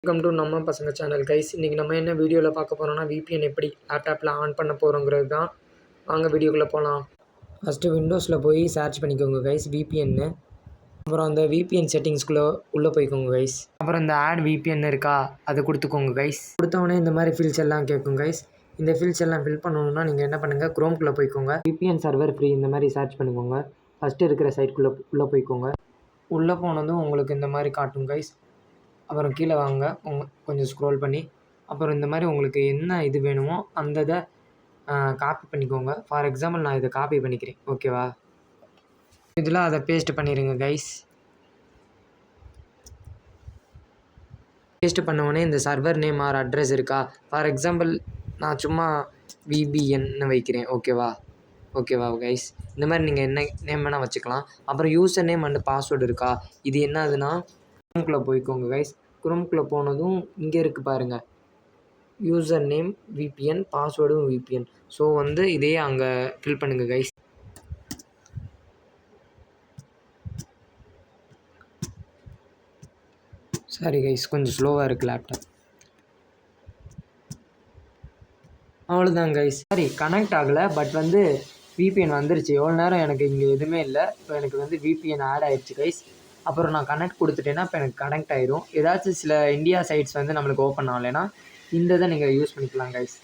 Welcome to நம்ம பசங்க channel guys. இன்றைக்கி நம்ம என்ன வீடியோவில் பார்க்க போகிறோம்னா விபிஎன் எப்படி லேப்டாப்பில் ஆன் பண்ண போகிறோங்கிறது தான். வாங்க வீடியோக்குள்ளே போகலாம். ஃபஸ்ட்டு விண்டோஸில் போய் சர்ச் பண்ணிக்கோங்க கைஸ் விபிஎன்னு. அப்புறம் அந்த விபிஎன் செட்டிங்ஸ்குள்ளே உள்ளே போய்க்கோங்க கைஸ். அப்புறம் இந்த ஆட் விபிஎன் இருக்கா அதை கொடுத்துக்கோங்க கைஸ். கொடுத்தவொடனே இந்த மாதிரி ஃபில்ஸ் எல்லாம் கேட்கும் கைஸ். இந்த ஃபில்ஸ் எல்லாம் ஃபில் பண்ணணுன்னா நீங்கள் என்ன பண்ணுங்கள், க்ரோம்குள்ளே போய்க்கோங்க. விபிஎன் சர்வர் ஃப்ரீ இந்த மாதிரி சர்ச் பண்ணிக்கோங்க. ஃபஸ்ட்டு இருக்கிற சைட்குள்ளே உள்ளே போய்க்கோங்க. உள்ளே போனதும் உங்களுக்கு இந்த மாதிரி காட்டும் கைஸ். அப்புறம் கீழே வாங்க, கொஞ்சம் ஸ்க்ரோல் பண்ணி அப்புறம் இந்த மாதிரி உங்களுக்கு என்ன இது வேணுமோ அந்த இதை காப்பி பண்ணிக்கோங்க. ஃபார் எக்ஸாம்பிள் நான் இதை காப்பி பண்ணிக்கிறேன், ஓகேவா? இதில் அதை பேஸ்ட் பண்ணிடுங்க கைஸ். பேஸ்ட் பண்ணவுடனே இந்த சர்வர் நேம் ஆர் அட்ரஸ் இருக்கா, ஃபார் எக்ஸாம்பிள் நான் சும்மா விபிஎன்னு வைக்கிறேன், ஓகேவா கைஸ்? இந்த மாதிரி நீங்கள் என்ன நேம் வேணால் வச்சுக்கலாம். அப்புறம் யூசர் நேம் அண்ட் பாஸ்வேர்டு இருக்கா, இது என்னதுன்னா குரோம்குள்ளே போய்க்கோங்க கைஸ். குரோம்குள்ளே போனதும் இங்கே இருக்குது பாருங்கள், யூசர் நேம் விபிஎன், பாஸ்வேர்டும் விபிஎன். ஸோ இதையே அங்கே ஃபில் பண்ணுங்கள் கைஸ். சாரி கைஸ், கொஞ்சம் ஸ்லோவாக இருக்குது லேப்டாப். அவ்வளோதான் கைஸ். சாரி கனெக்ட் ஆகலை, பட் விபிஎன் வந்துருச்சு. எவ்வளோ நேரம் எனக்கு இங்கே எதுவுமே இல்லை. இப்போ எனக்கு விபிஎன் ஆட் ஆகிடுச்சு கைஸ். அப்புறம் நான் கனெக்ட் கொடுத்துட்டேன்னா இப்போ எனக்கு கனெக்ட் ஆயிரும். ஏதாச்சும் சில இந்தியா சைட்ஸ் நம்மளுக்கு ஓப்பன் ஆகலைன்னா இந்த இதை நீங்கள் யூஸ் பண்ணிக்கலாம் கைஸ்.